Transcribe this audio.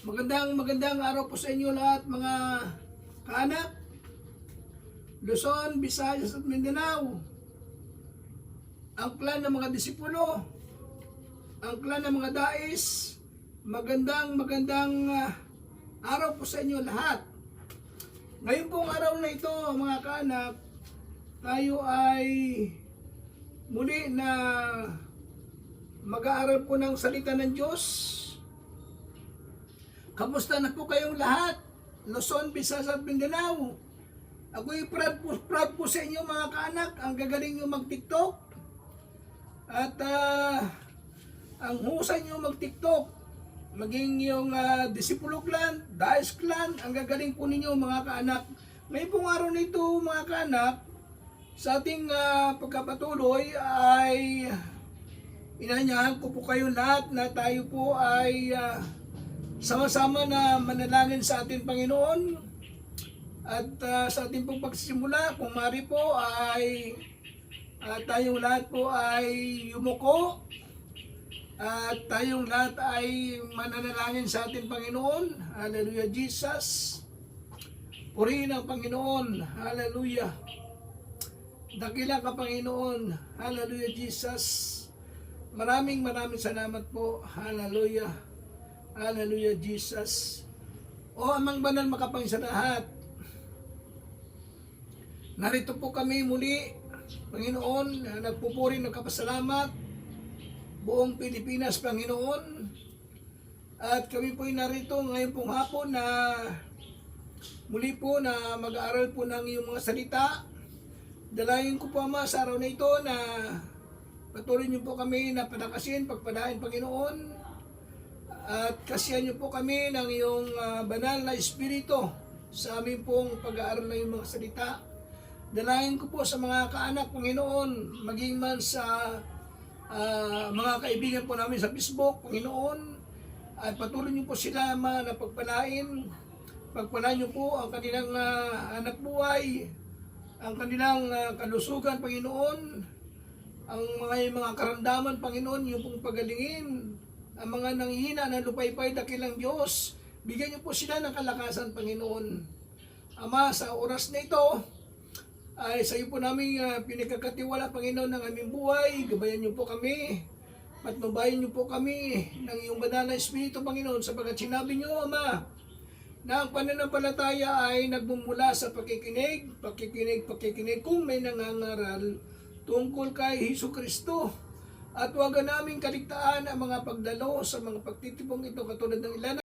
Magandang araw po sa inyo lahat mga kaanak, Luzon, Visayas at Mindanao. Ang clan ng mga disipulo, ang clan ng mga dais, magandang araw po sa inyo lahat. Ngayon pong araw na ito mga kaanak, tayo ay muli na mag-aaral po ng salita ng Diyos. Kamusta na po kayong lahat? Luzon, Visayas at Mindanao. Ako'y proud po sa inyo mga kaanak. Ang gagaling nyo mag-TikTok. At ang husay nyo mag-TikTok. Maging yung Disipulo Clan, Dais Clan. Ang gagaling po ninyo mga kaanak. Ngayon pong araw nito mga kaanak, sa ating pagkapatuloy ay inanyahan ko po kayo lahat na tayo po ay sama-sama na manalangin sa ating Panginoon at sa ating pong pagsisimula, kung mari po ay tayong lahat po ay yumuko at tayong lahat ay mananalangin sa ating Panginoon. Hallelujah Jesus. Purihin ang Panginoon. Hallelujah. Dakila ka Panginoon. Hallelujah Jesus. Maraming salamat po. Hallelujah. Hallelujah, Jesus. O Amang Banal Makapangyarihan sa lahat, narito po kami muli, Panginoon, nagpupuri ng kapasalamat, buong Pilipinas, Panginoon. At kami po ay narito ngayon pong hapon na muli po na mag-aaral po ng iyong mga salita. Dalayan ko po, Ama, sa araw na ito na patuloy niyo po kami na palakasin, pagpalain, Panginoon. At kasihan niyo po kami ng iyong banal na espiritu sa amin pong pag-aaral ng iyong mga salita. Dalayan ko po sa mga kaanak, Panginoon, maging man sa mga kaibigan po namin sa Facebook, Panginoon, at patuloy niyo po sila na pagpalain. Pagpalain niyo po ang kanilang anak buhay, ang kanilang kalusugan, Panginoon, ang mga karamdaman, Panginoon, yung pong pagalingin. Ang mga nanghihina ng lupaypay, dakilang Diyos, bigyan niyo po sila ng kalakasan, Panginoon. Ama, sa oras na ito, ay sa iyo po namin pinagkakatiwala, Panginoon, ng aming buhay. Gabayan niyo po kami, patnubayan niyo po kami ng iyong banal na Espiritu, Panginoon, sapagkat sinabi niyo, Ama, na ang pananampalataya ay nagmumula sa pakikinig, kung may nangangaral tungkol kay Jesucristo. At huwag naming kaligtaan ang mga pagdalo sa mga pagtitipong ito katulad ng ilan